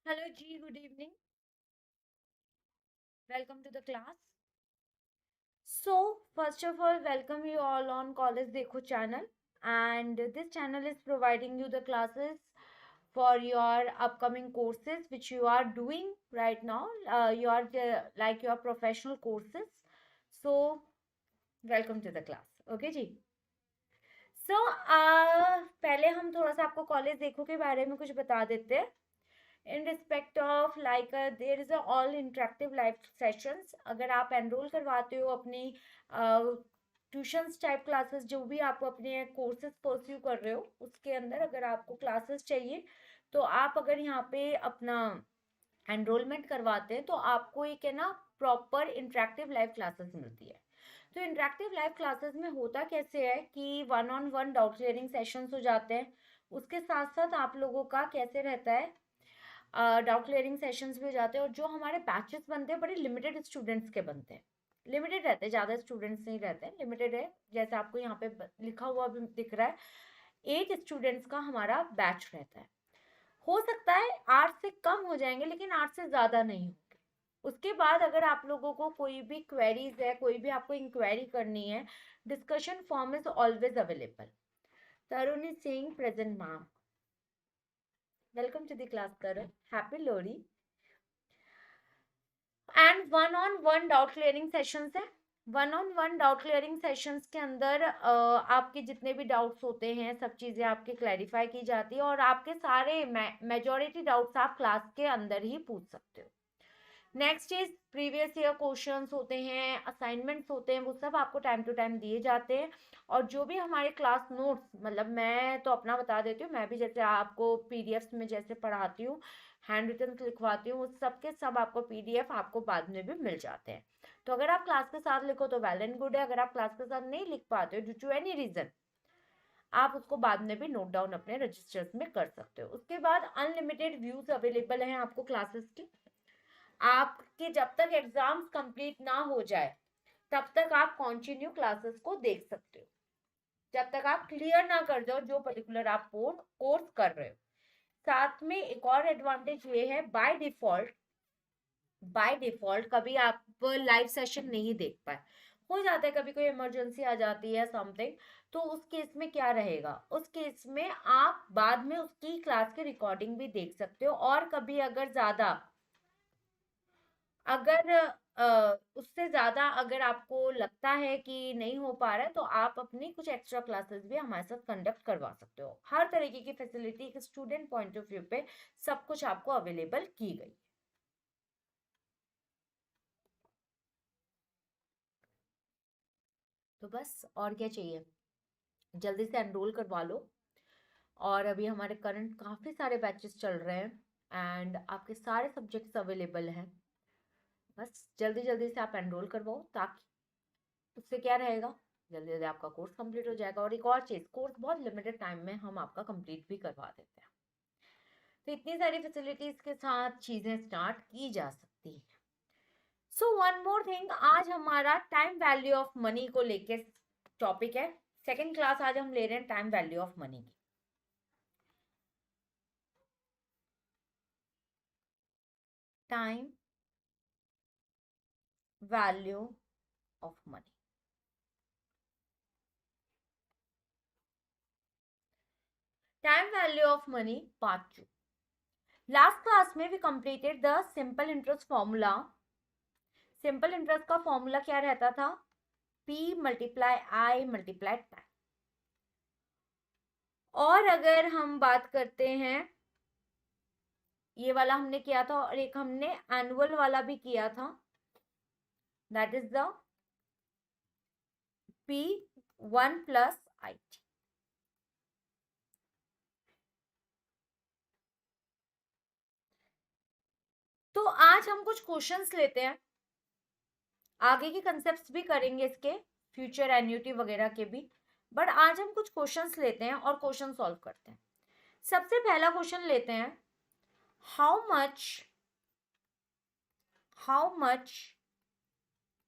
Hello G, good evening. Welcome to the class. So, first of all, welcome you all on College Dekho channel. And this channel is providing you the classes for your upcoming courses which you are doing right now. Like your professional courses. So, welcome to the class. Okay ji. So, पहले हम थोड़ा सा आपको college देखो के बारे में कुछ बता देते हैं. In respect of like there is a all interactive live sessions. अगर आप एनरोल करवाते हो अपनी ट्यूशंस टाइप क्लासेस जो भी आप अपने कोर्सेज परस्यू कर रहे हो उसके अंदर अगर आपको क्लासेस चाहिए तो आप अगर यहाँ पे अपना एनरोलमेंट करवाते हैं तो आपको एक है ना प्रॉपर इंटरेक्टिव लाइव क्लासेस मिलती है. तो इंटरेक्टिव लाइव क्लासेस में होता कैसे है कि one on one doubt clearing sessions हो जाते हैं. उसके साथ साथ आप लोगों का कैसे रहता है डाउट क्लियरिंग सेशंस भी हो जाते हैं और जो हमारे बैचेस बनते हैं बड़े लिमिटेड स्टूडेंट्स के बनते हैं. लिमिटेड रहते हैं, ज़्यादा स्टूडेंट्स नहीं रहते हैं, लिमिटेड है. जैसे आपको यहाँ पे लिखा हुआ भी दिख रहा है 8 स्टूडेंट्स का हमारा बैच रहता है. हो सकता है 8 से कम हो जाएंगे लेकिन 8 से ज़्यादा नहीं होंगे. उसके बाद अगर आप लोगों को कोई भी क्वेरीज है, कोई भी आपको इंक्वायरी करनी है, discussion forum is always available. Taruni Singh present ma'am. Welcome to the class Taru. Happy Lohri. And one on one doubt clearing sessions है. One on one doubt clearing sessions के अंदर आपके जितने भी डाउट्स होते हैं सब चीज़ें आपके क्लैरिफाई की जाती है और आपके सारे मेजॉरिटी डाउट्स आप क्लास के अंदर ही पूछ सकते हो. Next is previous year questions होते हैं, असाइनमेंट्स होते हैं, वो सब आपको टाइम टू टाइम दिए जाते हैं. और जो भी हमारे क्लास नोट्स, मतलब मैं तो अपना बता देती हूँ, मैं भी जैसे आपको पीडीएफ में जैसे पढ़ाती हूँ, हैंड रिटन लिखवाती हूँ, उस सब के सब आपको पीडीएफ आपको बाद में भी मिल जाते हैं. तो अगर आप क्लास के साथ लिखो तो वेल एंड गुड है. अगर आप क्लास के साथ नहीं लिख पाते हो ड्यू टू एनी रीजन, आप उसको बाद में भी नोट डाउन अपने रजिस्टर्स में कर सकते हो. उसके बाद अनलिमिटेड व्यूज अवेलेबल हैं आपको क्लासेस की. आपके जब तक एग्जाम्स कंप्लीट ना हो जाए तब तक आप कंटिन्यू क्लासेस को देख सकते हो, जब तक आप क्लियर ना कर जाओ जो पर्टिकुलर आप कोर्स कर रहे हो. साथ में एक और एडवांटेज ये है, बाय डिफॉल्ट कभी आप लाइव सेशन नहीं देख पाए, हो जाता है कभी कोई इमरजेंसी आ जाती है समथिंग, तो उस केस में क्या रहेगा, उस केस में आप बाद में उसकी क्लास की रिकॉर्डिंग भी देख सकते हो. और कभी अगर उससे ज़्यादा अगर आपको लगता है कि नहीं हो पा रहा है तो आप अपनी कुछ एक्स्ट्रा क्लासेस भी हमारे साथ कंडक्ट करवा सकते हो. हर तरीके की फैसिलिटी एक स्टूडेंट पॉइंट ऑफ व्यू पे सब कुछ आपको अवेलेबल की गई. तो बस और क्या चाहिए, जल्दी से एनरोल करवा लो. और अभी हमारे करंट काफ़ी सारे बैचेस चल रहे हैं एंड आपके सारे सब्जेक्ट्स अवेलेबल हैं. बस जल्दी जल्दी से आप एनरोल करवाओ ताकि उससे क्या रहेगा, जल्दी जल्दी आपका कोर्स कंप्लीट हो जाएगा. और एक और चीज़, कोर्स बहुत लिमिटेड टाइम में हम आपका कंप्लीट भी करवा देते हैं. तो इतनी सारी फैसिलिटीज के साथ चीज़ें स्टार्ट की जा सकती हैं. सो वन मोर थिंग, आज हमारा टाइम वैल्यू ऑफ मनी को लेके टॉपिक है. सेकंड क्लास आज हम ले रहे हैं टाइम वैल्यू ऑफ मनी की. Time value of money. Time value of money part 2. Last class में we completed the simple interest formula. Simple interest का फॉर्मूला क्या रहता था, P मल्टीप्लाई आई मल्टीप्लाई टाइम. और अगर हम बात करते हैं, ये वाला हमने किया था और एक हमने एनुअल वाला भी किया था, that is the P1 plus I. तो आज हम कुछ क्वेश्चंस लेते हैं, आगे के कंसेप्ट्स भी करेंगे इसके, फ्यूचर एन्युटी वगैरह के भी, बट आज हम कुछ क्वेश्चंस लेते हैं और क्वेश्चन सॉल्व करते हैं. सबसे पहला क्वेश्चन लेते हैं, how much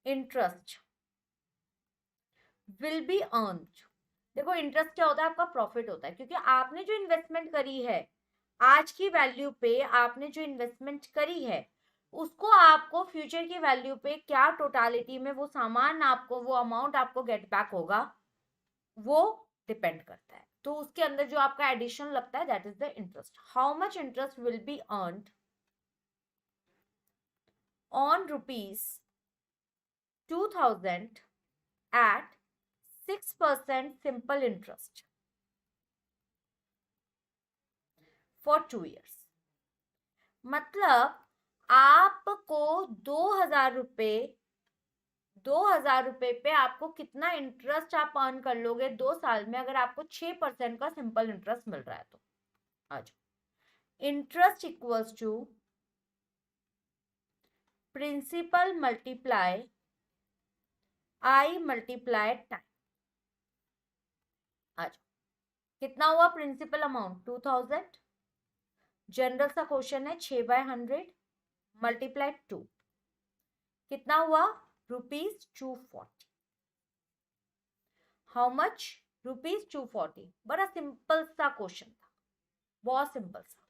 interest will be earned. देखो इंटरेस्ट क्या होता है, आपका प्रॉफिट होता है, क्योंकि आपने जो इन्वेस्टमेंट करी है आज की वैल्यू पे आपने जो इन्वेस्टमेंट करी है उसको आपको फ्यूचर की वैल्यू पे क्या टोटालिटी में वो सामान आपको, वो अमाउंट आपको गेट बैक होगा, वो डिपेंड करता है। तो उसके अंदर जो आपका एडिशन लगता है that is the interest. How much interest will be earned on rupees 2000 at 6% simple interest for 2 years। मतलब आपको 2000 रुपये, 2000 रुपये पे आपको कितना इंटरेस्ट आप अर्न कर लोगे 2 साल में, अगर आपको 6% का सिंपल इंटरेस्ट मिल रहा है तो। आज interest equals to principal multiply I multiply time. आज कितना हुआ प्रिंसिपल अमाउंट 2000, जनरल सा क्वेश्चन है 6/100 मल्टीप्लाई 2, कितना हुआ ₹240। How much ₹240। बड़ा सिंपल सा क्वेश्चन था, बहुत सिंपल सा।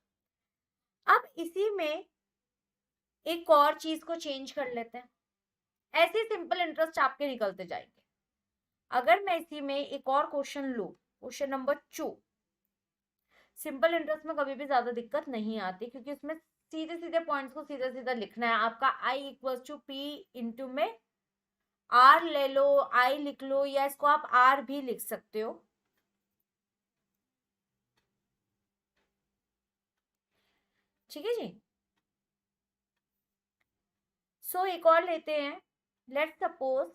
अब इसी में एक और चीज को चेंज कर लेते हैं, ऐसे सिंपल इंटरेस्ट आपके निकलते जाएंगे। अगर मैं इसी में एक और क्वेश्चन लू, क्वेश्चन नंबर 2, सिंपल इंटरेस्ट में कभी भी ज्यादा दिक्कत नहीं आती क्योंकि उसमें सीधे सीधे पॉइंट्स को सीधा सीधा लिखना है। आपका I equal to P into में आर ले लो, आई लिख लो, या इसको आप आर भी लिख सकते हो। ठीक है जी। सो एक और लेते हैं। Let's suppose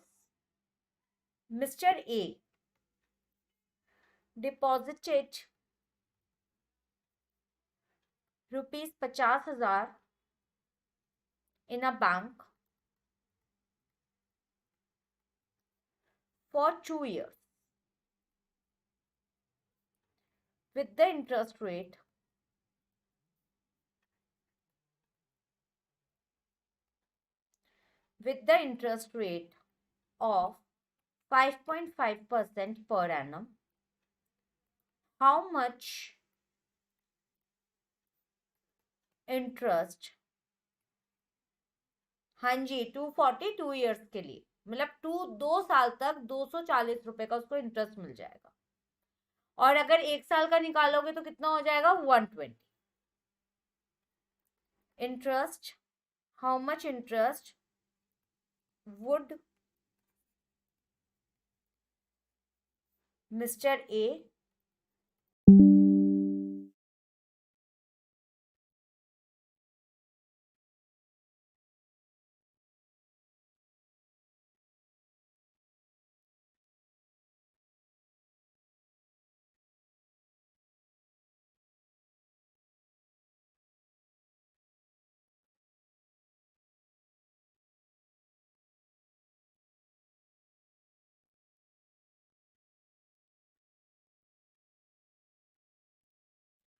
mister A deposited ₹50,000 in a bank for 2 years with the interest rate of 5.5% per annum. How much interest? हाँ जी, 240 2 years के लिए, मतलब 2 साल तक 240 रुपए का उसको इंटरेस्ट मिल जाएगा। और अगर 1 साल का निकालोगे तो कितना हो जाएगा 120। Interest, how much interest would Mr. A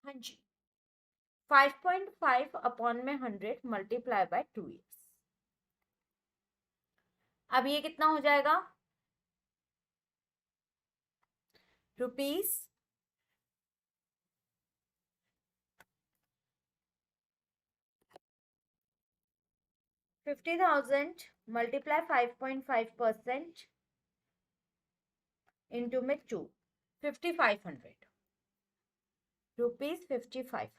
हाँ जी 5.5 अपॉन में 100 मल्टीप्लाई बाय 2 years। अब ये कितना हो जाएगा रुपीज 50,000 मल्टीप्लाई 5.5% इंटू में 2, 5500 rupees 5500।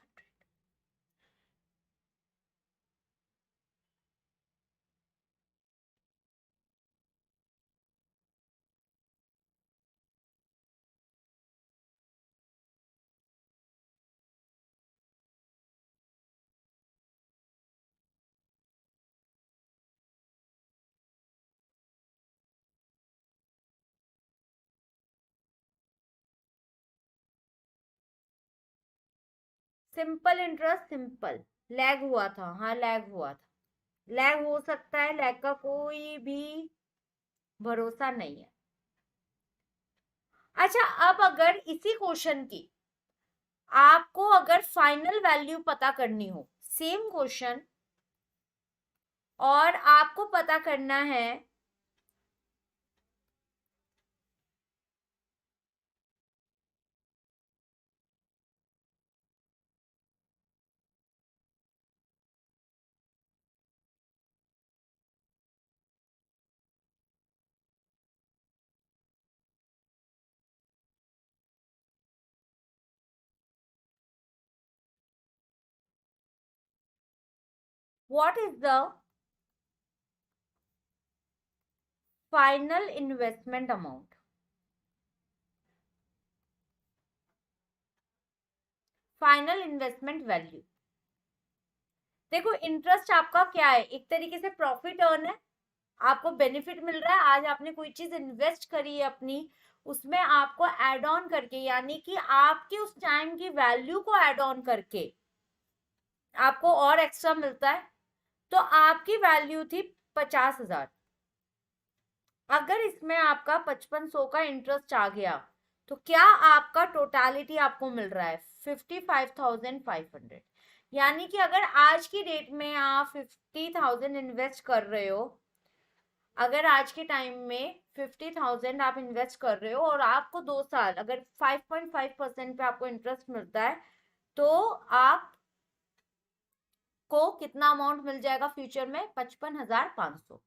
Simple interest, simple lag हुआ था, हाँ लैग हुआ था, लैग हो सकता है, लैग का कोई भी भरोसा नहीं है। अच्छा, अब अगर इसी क्वेश्चन की आपको अगर फाइनल वैल्यू पता करनी हो, सेम क्वेश्चन, और आपको पता करना है What is the final investment amount? Final investment value. देखो इंटरेस्ट आपका क्या है, एक तरीके से प्रॉफिट अर्न है, आपको बेनिफिट मिल रहा है। आज आपने कोई चीज इन्वेस्ट करी है अपनी, उसमें आपको एड ऑन करके, यानी कि आपकी उस टाइम की वैल्यू को एड ऑन करके आपको और एक्स्ट्रा मिलता है। तो आपकी वैल्यू थी 50,000, अगर इसमें आपका 5500 का इंटरेस्ट आ गया तो क्या आपका टोटालिटी आपको मिल रहा है 55,500। यानी कि अगर आज की डेट में आप 50,000 इन्वेस्ट कर रहे हो, अगर आज के टाइम में 50,000 आप इन्वेस्ट कर रहे हो और आपको 2 साल अगर 5.5% पे आपको इंटरेस्ट मिलता है, तो आप को कितना अमाउंट मिल जाएगा फ्यूचर में? 55,500।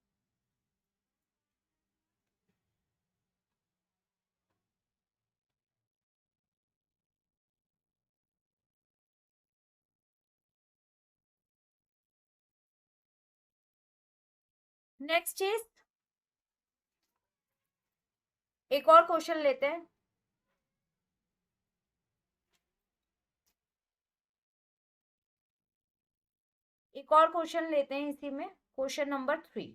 नेक्स्ट चीज, एक और क्वेश्चन लेते हैं। एक और क्वेश्चन लेते हैं इसी में, क्वेश्चन नंबर 3।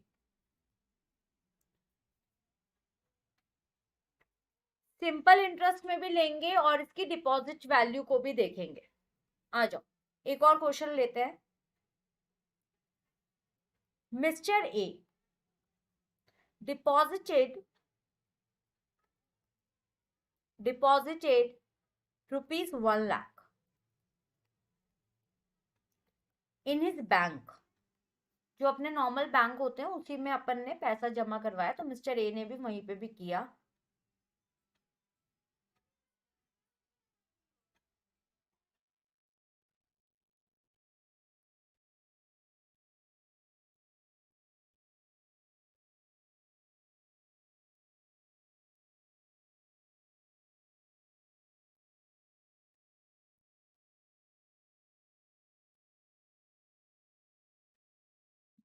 सिंपल इंटरेस्ट में भी लेंगे और इसकी डिपॉजिट वैल्यू को भी देखेंगे। आ जाओ, एक और क्वेश्चन लेते हैं। Mister A deposited deposited ₹1 lakh in his bank. जो अपने नॉर्मल बैंक होते हैं उसी में अपन ने पैसा जमा करवाया, तो मिस्टर ए ने भी वहीं पे भी किया।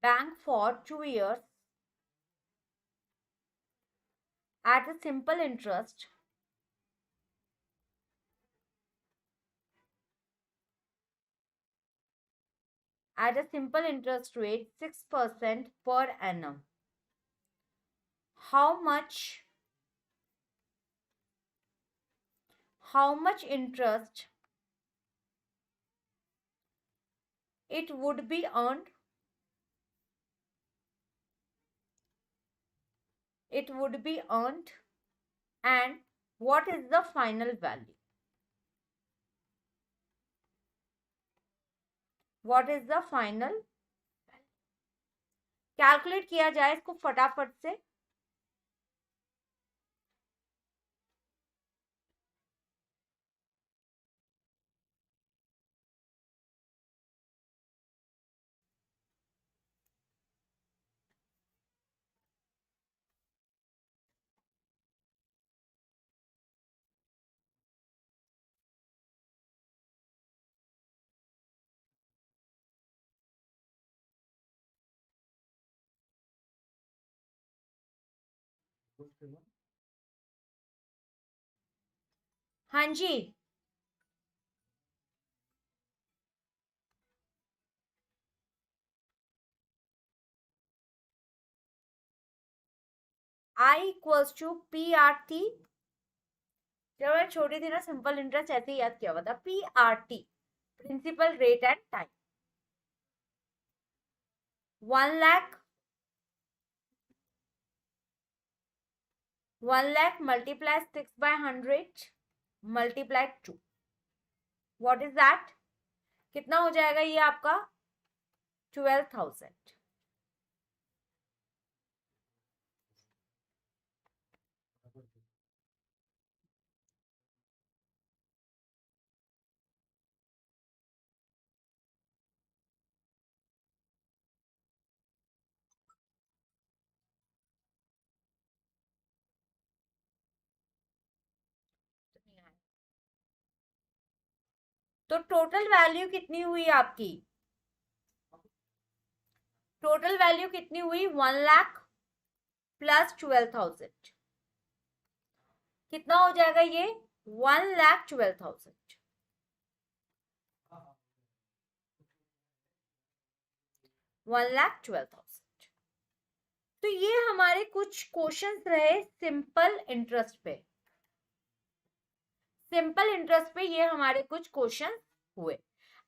Bank for 2 years at a simple interest rate 6% per annum. How much interest it would be earned? And what is the final value? What is the final? Calculate किया जाए इसको फटाफट से। हाँ जी, I = P/R/T। जब मैं छोटी थी ना, सिंपल इंटरेस्ट ऐसे ही याद किया हुआ था, P/R/T, principal rate and time. 1 lakh 1 lakh multiply 6/100 multiply 2, what is that? कितना हो जाएगा ये आपका? 12,000। तो टोटल वैल्यू कितनी हुई आपकी? टोटल वैल्यू कितनी हुई 1 लाख प्लस 12,000, कितना हो जाएगा ये 1,12,000। 1,12,000। तो ये हमारे कुछ क्वेश्चंस रहे सिंपल इंटरेस्ट पे। सिंपल इंटरेस्ट पे ये हमारे कुछ क्वेश्चन हुए।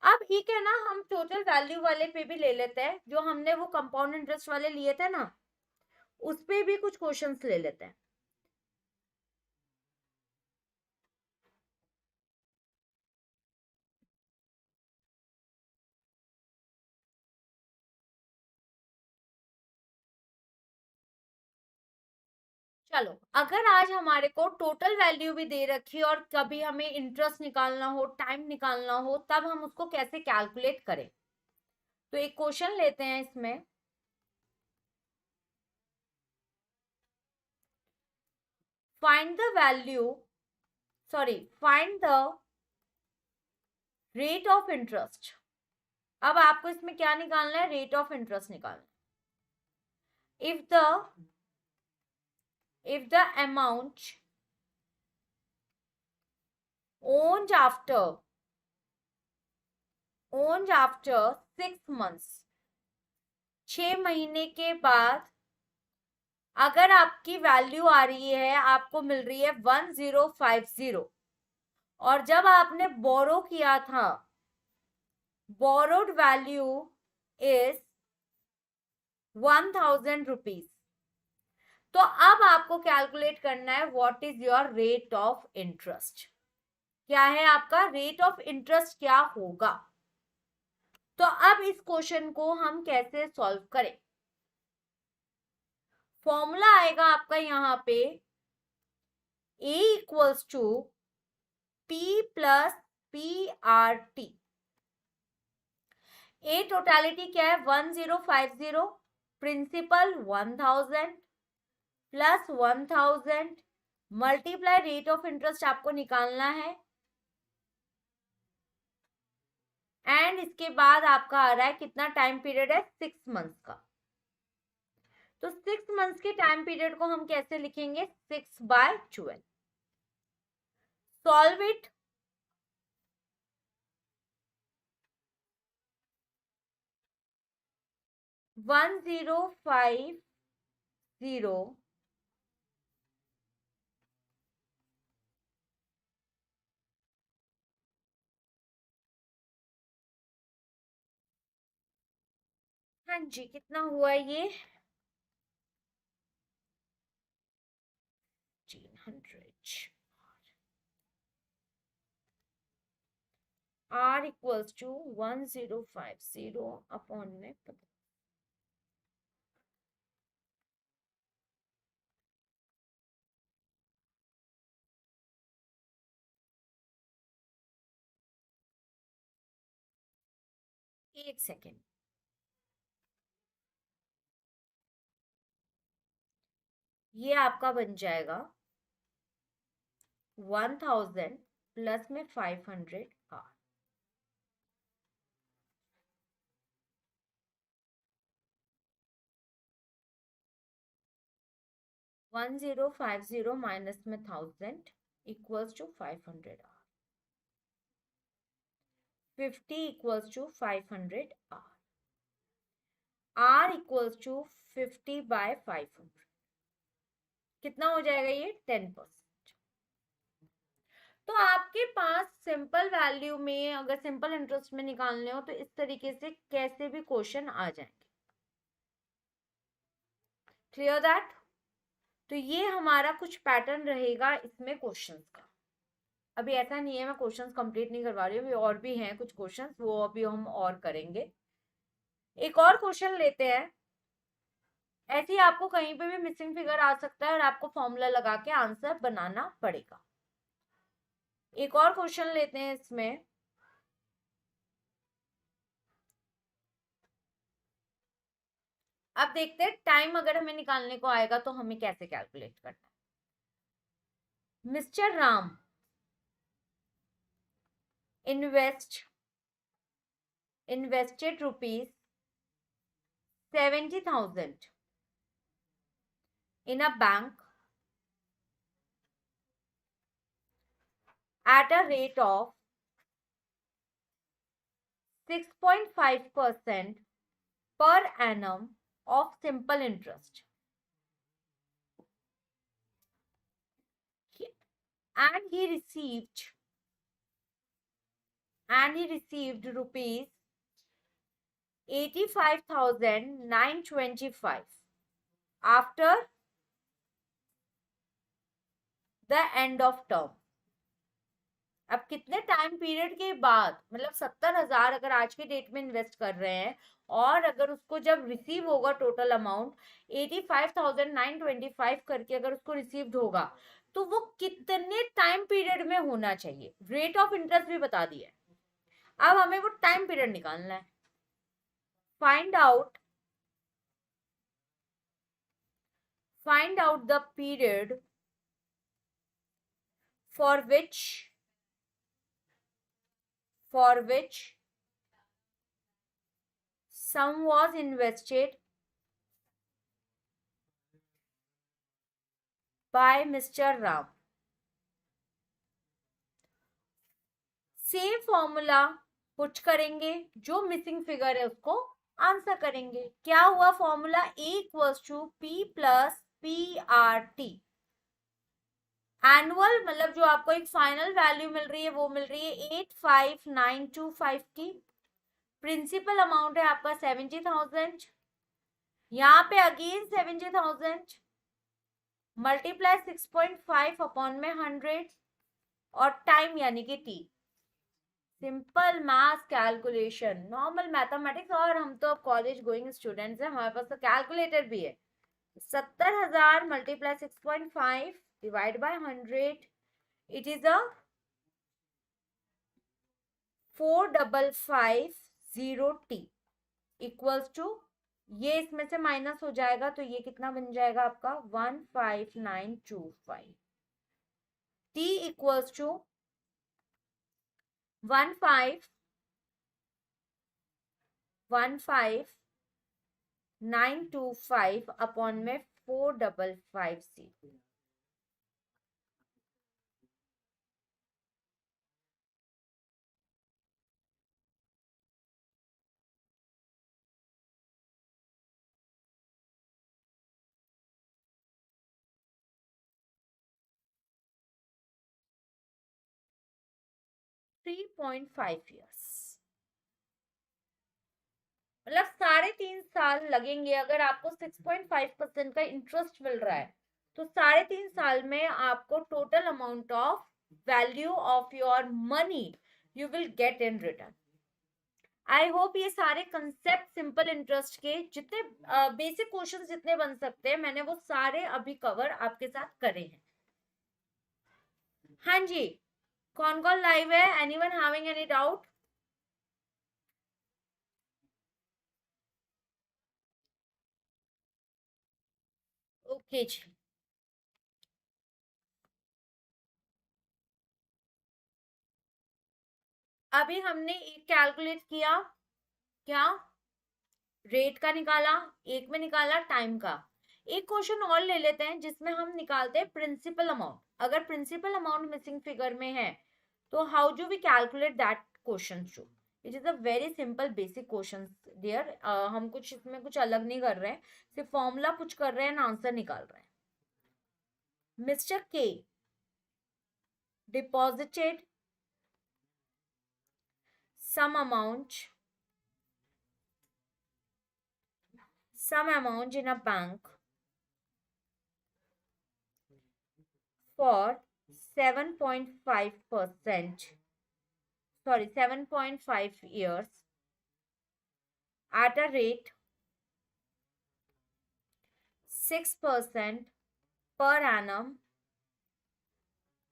अब ठीक है ना, हम टोटल वैल्यू वाले पे भी ले लेते हैं, जो हमने वो कंपाउंड इंटरेस्ट वाले लिए थे ना, उस पे भी कुछ क्वेश्चंस ले लेते हैं। चलो, अगर आज हमारे को टोटल वैल्यू भी दे रखी है और कभी हमें इंटरेस्ट निकालना हो, टाइम निकालना हो, तब हम उसको कैसे कैलकुलेट करें। तो एक क्वेश्चन लेते हैं इसमें। Find the value, sorry, find the rate of interest. अब आपको इसमें क्या निकालना है, रेट ऑफ इंटरेस्ट निकालना है। if the amount owned after 6 months, 6 महीने के बाद अगर आपकी वैल्यू आ रही है, आपको मिल रही है 1050, और जब आपने बोरो किया था, बोरोड वैल्यू इज 1,000 रुपीज, तो अब आपको कैलकुलेट करना है what is your rate of interest. क्या है आपका रेट ऑफ इंटरेस्ट, क्या होगा। तो अब इस क्वेश्चन को हम कैसे सॉल्व करें। फॉर्मूला आएगा आपका यहां पे A equals to P plus PRT। A totality क्या है 1050, principal 1000 plus 1000 multiply rate of interest आपको निकालना है, एंड इसके बाद आपका आ रहा है कितना टाइम पीरियड है 6 मंथ्स का। तो 6 मंथ्स के टाइम पीरियड को हम कैसे लिखेंगे 6/12। Solve it. One zero five zero हाँ जी, कितना हुआ ये 1800। R इक्वल्स टू 1050 अपॉन में एक सेकेंड, ये आपका बन जाएगा 1000 प्लस में 500 R। 1050 माइनस में 1000 equals to 500 R। 50 equals to 500 R। R equals to 50/500, कितना हो जाएगा ये 10%। तो आपके पास सिंपल वैल्यू में, अगर सिंपल इंटरेस्ट में निकालने हो, तो इस तरीके से कैसे भी क्वेश्चन आ जाएंगे। Clear that. तो ये हमारा कुछ पैटर्न रहेगा इसमें क्वेश्चंस का। अभी ऐसा नहीं है मैं क्वेश्चंस कंप्लीट नहीं करवा रही हूँ, और भी हैं कुछ क्वेश्चंस, वो अभी हम और करेंगे। एक और क्वेश्चन लेते हैं। ऐसे ही आपको कहीं पे भी मिसिंग फिगर आ सकता है और आपको फॉर्मूला लगा के आंसर बनाना पड़ेगा। एक और क्वेश्चन लेते हैं इसमें। अब देखते हैं टाइम अगर हमें निकालने को आएगा तो हमें कैसे कैलकुलेट करना है। Mister Ram invested rupees 70,000 in a bank at a rate of 6.5% per annum of simple interest. And he received rupees 85,925 after the end of term. अब कितने टाइम पीरियड के बाद, मतलब 70,000 अगर आज के डेट में इन्वेस्ट कर रहे हैं और अगर उसको जब रिसीव होगा टोटल अमाउंट 85,925 करके अगर उसको रिसीव्ड होगा तो वो कितने टाइम पीरियड में होना चाहिए, रेट ऑफ इंटरेस्ट भी बता दिया। अब हमें वो टाइम पीरियड निकालना है। Find out the period for which sum was invested by Mr. Ram. Same formula put करेंगे, जो मिसिंग फिगर है उसको आंसर करेंगे। क्या हुआ formula? A equals to P plus PRT। Annual मतलब जो आपको एक फाइनल वैल्यू मिल रही है वो मिल रही है 85,925 की। प्रिंसिपल अमाउंट है आपका 70,000, यहाँ पे अगेन 70,000 मल्टीप्लाई 6.5 अपॉन में 100 और टाइम यानी कि T। Simple math calculation, normal mathematics. और हम तो अब कॉलेज गोइंग स्टूडेंट्स हैं, हमारे पास तो कैलकुलेटर भी है। 70,000 multiply 6.5 divide by 100, it is a 4,550T equals to, ये इसमें से माइनस हो जाएगा तो ये कितना बन जाएगा आपका 15,925। T इक्वल्स टू 15,925 अपॉन में 4,550। years, मतलब 3.5 साल लगेंगे। अगर आपको 6.5% का इंटरेस्ट मिल रहा है तो 3.5 साल में आपको total amount of value of your money you will get in return. I hope ये सारे कंसेप्ट सिंपल इंटरेस्ट के जितने बेसिक क्वेश्चन जितने बन सकते हैं मैंने वो सारे अभी कवर आपके साथ करे हैं। हाँ जी, कौन कौन लाइव है? Anyone having any doubt? Okay जी, अभी हमने एक कैलकुलेट किया, क्या रेट का निकाला, एक में निकाला टाइम का। एक क्वेश्चन और ले लेते हैं जिसमें हम निकालते हैं प्रिंसिपल अमाउंट। अगर प्रिंसिपल अमाउंट मिसिंग फिगर में है तो how do we calculate that question too? It is a very simple basic question dear. हम कुछ इसमें कुछ अलग नहीं कर रहे हैं, सिर्फ फॉर्मूला कुछ कर रहे हैं, आंसर निकाल रहे हैं। मिस्टर के deposited some amount in a bank for 7.5%, 7.5 years at a rate 6% per annum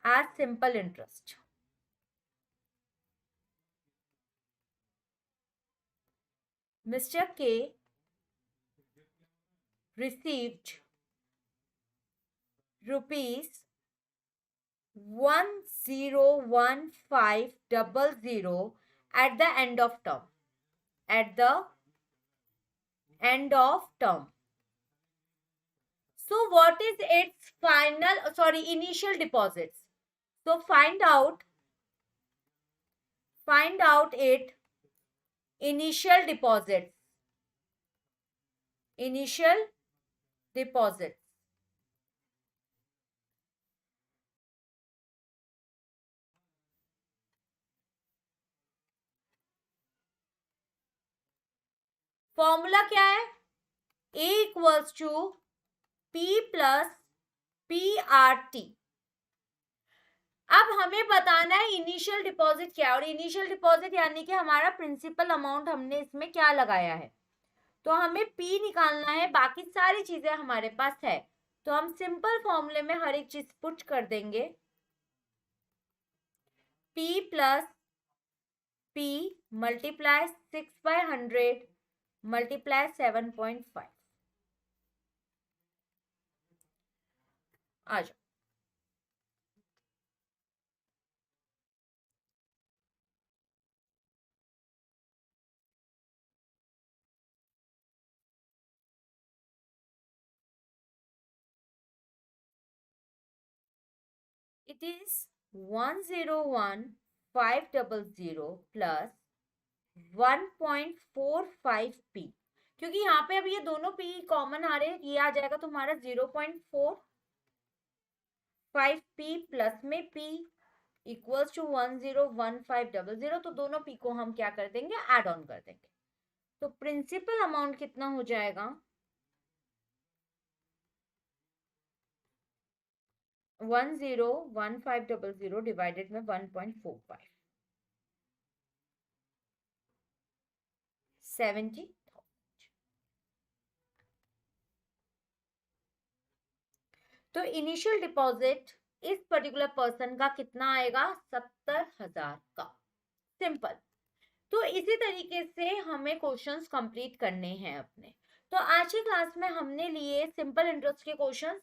as simple interest. Mr. K received rupees 1,01500 at the end of term. At the end of term. So what is its initial deposits? So find out it initial deposits. Initial deposits. Formula क्या है? A equals to P plus PRT. अब हमें बताना है initial deposit क्या है, और initial deposit यानी कि हमारा प्रिंसिपल अमाउंट हमने इसमें क्या लगाया है. तो हमें P निकालना है, बाकी सारी चीजें हमारे पास है. तो हम सिंपल फॉर्मूले में हर एक चीज पुट कर देंगे. P plus P multiply 6/100 multiply 7.5. आ जाओ. It is 101,500 plus 1.45p. क्योंकि यहाँ पे अब ये दोनों p कॉमन आ रहे हैं, ये आ जाएगा तो हमारा 0.45p प्लस में p इक्वल्स टू 101,500. तो दोनों p को हम क्या कर देंगे, ऐड ऑन कर देंगे. तो प्रिंसिपल अमाउंट कितना हो जाएगा, 101,500 डिवाइडेड में 1.45, 70. तो इनिशियल डिपॉजिट इस पर्टिकुलर पर्सन का कितना आएगा, 70,000 का. सिंपल. तो इसी तरीके से हमें क्वेश्चंस कंप्लीट करने हैं अपने. तो आज की क्लास में हमने लिए सिंपल इंटरेस्ट के क्वेश्चंस.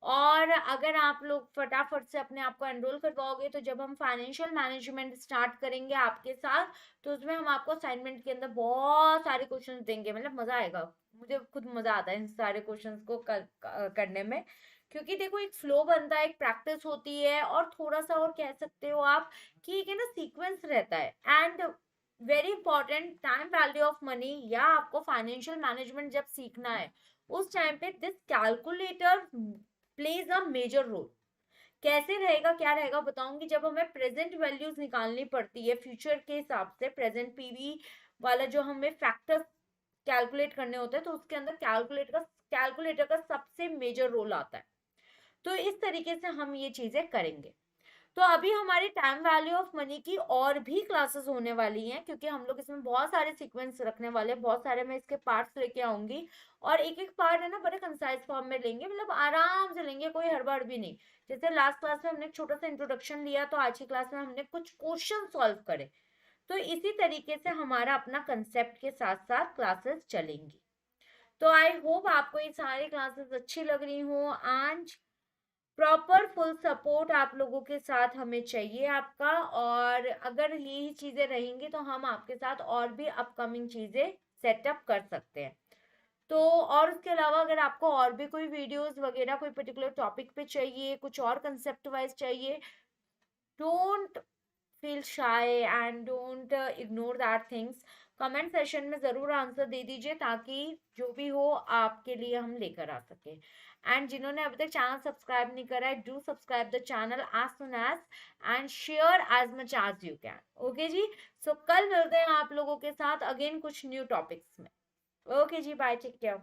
और अगर आप लोग फटाफट से अपने आप को एनरोल करवाओगे तो जब हम फाइनेंशियल मैनेजमेंट स्टार्ट करेंगे आपके साथ, तो उसमें हम आपको असाइनमेंट के अंदर बहुत सारे क्वेश्चंस देंगे. मतलब मजा आएगा, मुझे खुद मजा आता है इन सारे क्वेश्चंस को करने में. क्योंकि देखो एक फ्लो बनता है, एक प्रैक्टिस होती है, और थोड़ा सा और कह सकते हो आप कि एक है ना सीक्वेंस रहता है. And very important, time value of money, या आपको फाइनेंशियल मैनेजमेंट जब सीखना है उस टाइम पे this calculator plays a major role. कैसे रहेगा, क्या रहेगा बताऊंगी. जब हमें प्रेजेंट वैल्यूज निकालनी पड़ती है फ्यूचर के हिसाब से, प्रेजेंट पीवी वाला जो हमें फैक्टर्स कैलकुलेट करने होते हैं, तो उसके अंदर कैलकुलेटर का सबसे मेजर रोल आता है. तो इस तरीके से हम ये चीजें करेंगे. तो अभी हमारी टाइम वैल्यू ऑफ मनी की और भी क्लासेस होने वाली हैं, क्योंकि हम लोग इसमें बहुत सारे सीक्वेंस रखने वाले हैं, बहुत सारे मैं इसके पार्ट्स लेके आऊंगी. और एक एक पार्ट है ना बड़े कंसाइज फॉर्म में लेंगे, मतलब आराम से लेंगे, कोई हड़बड़ भी नहीं. जैसे लास्ट क्लास में हमने एक छोटा सा इंट्रोडक्शन लिया, तो आज की क्लास में हमने कुछ क्वेश्चन सॉल्व करे. तो इसी तरीके से हमारा अपना कंसेप्ट के साथ साथ क्लासेस चलेंगी. तो आई होप आपको ये सारी क्लासेस अच्छी लग रही हो. आज प्रॉपर फुल सपोर्ट आप लोगों के साथ हमें चाहिए आपका. और अगर यही चीजें रहेंगी तो हम आपके साथ और भी अपकमिंग चीजें सेटअप कर सकते हैं. तो और उसके अलावा अगर आपको और भी कोई वीडियोस वगैरह कोई पर्टिकुलर टॉपिक पे चाहिए, कुछ और कंसेप्ट वाइज चाहिए, don't feel shy and don't ignore that things. Comment session में जरूर आंसर दे दीजिए, ताकि जो भी हो आपके लिए हम लेकर आ सके. एंड जिन्होंने अभी तक चैनल सब्सक्राइब नहीं करा है, do subscribe the channel as soon as and share as much as you can. Okay जी. सो कल मिलते हैं आप लोगों के साथ अगेन कुछ न्यू टॉपिक्स में. ओके जी, बाय, टेक केयर.